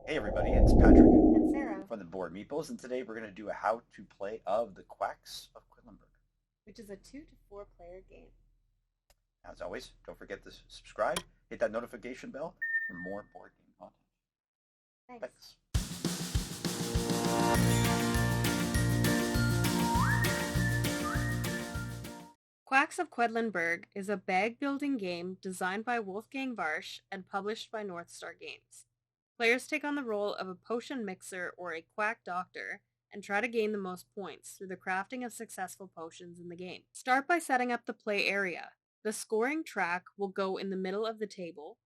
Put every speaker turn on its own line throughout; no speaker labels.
Hey everybody, it's Patrick
And Sarah,
from the board Meeples, and today we're going to do a how-to play of the Quacks of Quedlinburg.
which is a 2 to 4 player game.
As always, don't forget to subscribe, hit that notification bell for more board game content.
Thanks.
Thanks.
Quacks of Quedlinburg is a bag building game designed by Wolfgang Warsch and published by North Star Games. Players take on the role of a potion mixer or a quack doctor and try to gain the most points through the crafting of successful potions in the game. Start by setting up the play area. The scoring track will go in the middle of the table,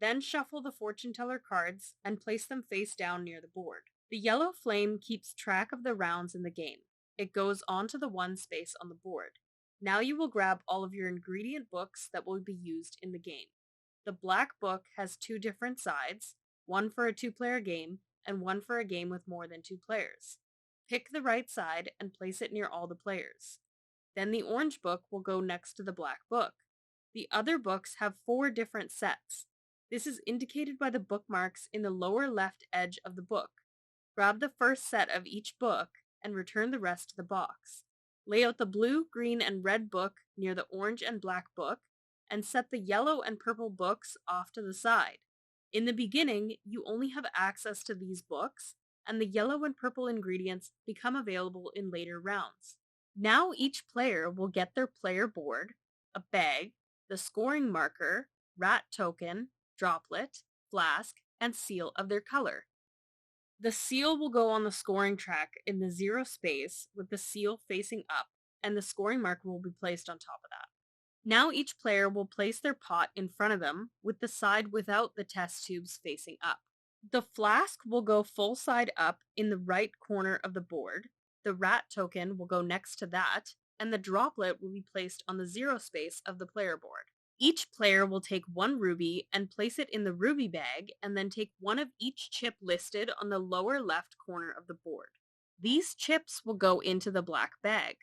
then shuffle the fortune teller cards and place them face down near the board. The yellow flame keeps track of the rounds in the game. It goes onto the one space on the board. Now you will grab all of your ingredient books that will be used in the game. The black book has 2 different sides, one for a 2-player game and one for a game with more than 2 players. Pick the right side and place it near all the players. Then the orange book will go next to the black book. The other books have 4 different sets. This is indicated by the bookmarks in the lower left edge of the book. Grab the first set of each book and return the rest to the box. Lay out the blue, green, and red book near the orange and black book, and set the yellow and purple books off to the side. In the beginning, you only have access to these books, and the yellow and purple ingredients become available in later rounds. Now each player will get their player board, a bag, the scoring marker, rat token, droplet, flask, and seal of their color. The seal will go on the scoring track in the 0 space with the seal facing up, and the scoring marker will be placed on top of that. Now each player will place their pot in front of them with the side without the test tubes facing up. The flask will go full side up in the right corner of the board, the rat token will go next to that, and the droplet will be placed on the 0 space of the player board. Each player will take 1 ruby and place it in the ruby bag, and then take 1 of each chip listed on the lower left corner of the board. These chips will go into the black bag.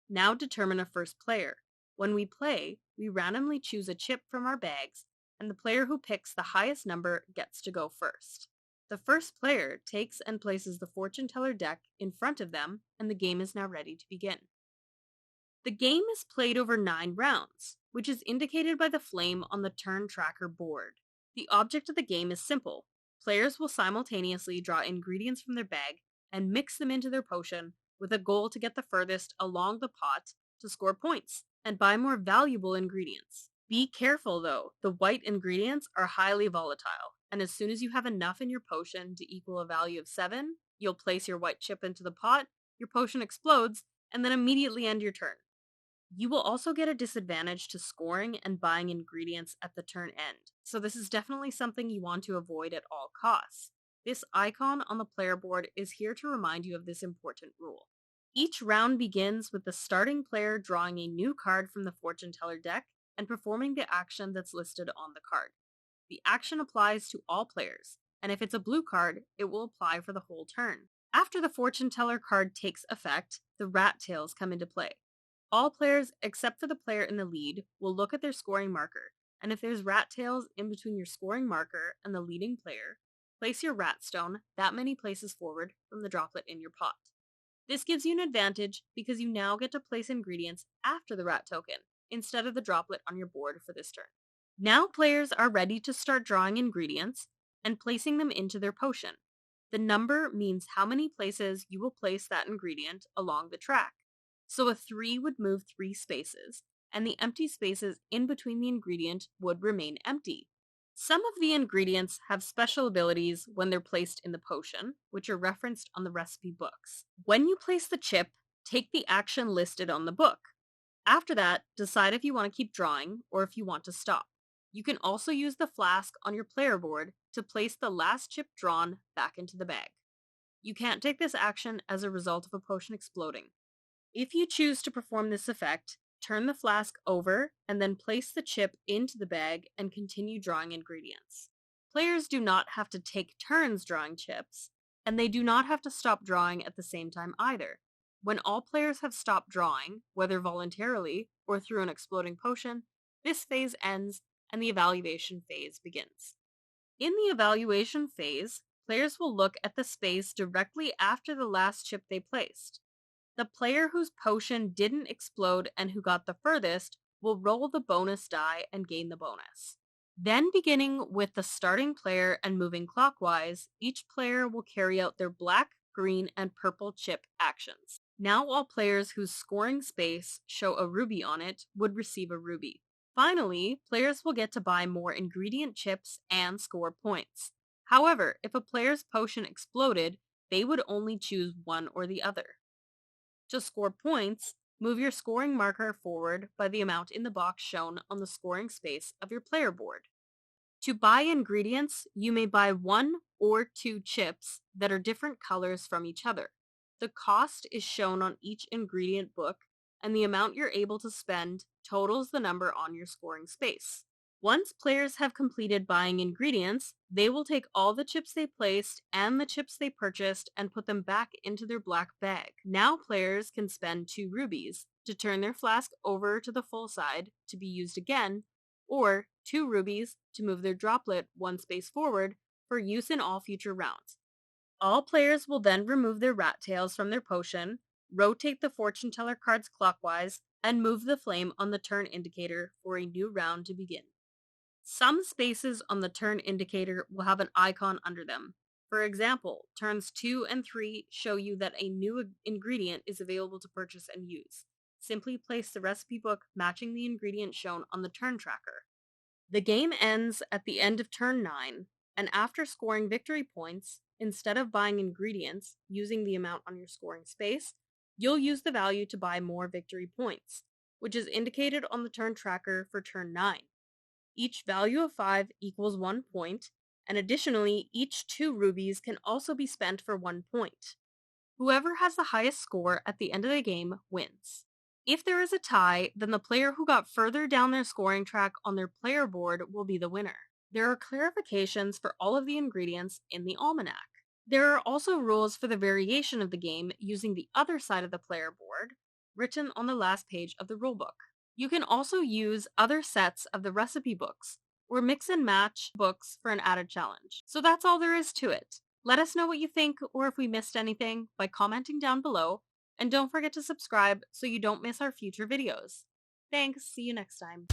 Now determine a first player. When we play, we randomly choose a chip from our bags, and the player who picks the highest number gets to go first. The first player takes and places the fortune teller deck in front of them, and the game is now ready to begin. The game is played over 9 rounds, which is indicated by the flame on the turn tracker board. The object of the game is simple. Players will simultaneously draw ingredients from their bag and mix them into their potion with a goal to get the furthest along the pot to score points and buy more valuable ingredients. Be careful though, the white ingredients are highly volatile, and as soon as you have enough in your potion to equal a value of 7, you'll place your white chip into the pot, your potion explodes, and then immediately end your turn. You will also get a disadvantage to scoring and buying ingredients at the turn end, so this is definitely something you want to avoid at all costs. This icon on the player board is here to remind you of this important rule. Each round begins with the starting player drawing a new card from the fortune teller deck and performing the action that's listed on the card. The action applies to all players, and if it's a blue card, it will apply for the whole turn. After the fortune teller card takes effect, the rat tails come into play. All players, except for the player in the lead, will look at their scoring marker, and if there's rat tails in between your scoring marker and the leading player, place your rat stone that many places forward from the droplet in your pot. This gives you an advantage because you now get to place ingredients after the rat token, instead of the droplet on your board for this turn. Now players are ready to start drawing ingredients and placing them into their potion. The number means how many places you will place that ingredient along the track. So a 3 would move 3 spaces, and the empty spaces in between the ingredient would remain empty. Some of the ingredients have special abilities when they're placed in the potion, which are referenced on the recipe books. When you place the chip, take the action listed on the book. After that, decide if you want to keep drawing or if you want to stop. You can also use the flask on your player board to place the last chip drawn back into the bag. You can't take this action as a result of a potion exploding. If you choose to perform this effect, turn the flask over and then place the chip into the bag and continue drawing ingredients. Players do not have to take turns drawing chips, and they do not have to stop drawing at the same time either. When all players have stopped drawing, whether voluntarily or through an exploding potion, this phase ends and the evaluation phase begins. In the evaluation phase, players will look at the space directly after the last chip they placed. The player whose potion didn't explode and who got the furthest will roll the bonus die and gain the bonus. Then, beginning with the starting player and moving clockwise, each player will carry out their black, green, and purple chip actions. Now all players whose scoring space show a ruby on it would receive a ruby. Finally, players will get to buy more ingredient chips and score points. However, if a player's potion exploded, they would only choose one or the other. To score points, move your scoring marker forward by the amount in the box shown on the scoring space of your player board. To buy ingredients, you may buy 1 or 2 chips that are different colors from each other. The cost is shown on each ingredient book, and the amount you're able to spend totals the number on your scoring space. Once players have completed buying ingredients, they will take all the chips they placed and the chips they purchased and put them back into their black bag. Now players can spend 2 rubies to turn their flask over to the full side to be used again, or 2 rubies to move their droplet 1 space forward for use in all future rounds. All players will then remove their rat tails from their potion, rotate the fortune teller cards clockwise, and move the flame on the turn indicator for a new round to begin. Some spaces on the turn indicator will have an icon under them. For example, turns 2 and 3 show you that a new ingredient is available to purchase and use. Simply place the recipe book matching the ingredient shown on the turn tracker. The game ends at the end of turn 9, and after scoring victory points, instead of buying ingredients using the amount on your scoring space, you'll use the value to buy more victory points, which is indicated on the turn tracker for turn 9. Each value of 5 equals 1 point, and additionally, each 2 rubies can also be spent for 1 point. Whoever has the highest score at the end of the game wins. If there is a tie, then the player who got further down their scoring track on their player board will be the winner. There are clarifications for all of the ingredients in the Almanac. There are also rules for the variation of the game using the other side of the player board, written on the last page of the rulebook. You can also use other sets of the recipe books, or mix and match books for an added challenge. So that's all there is to it. Let us know what you think or if we missed anything by commenting down below, and don't forget to subscribe so you don't miss our future videos. Thanks, see you next time.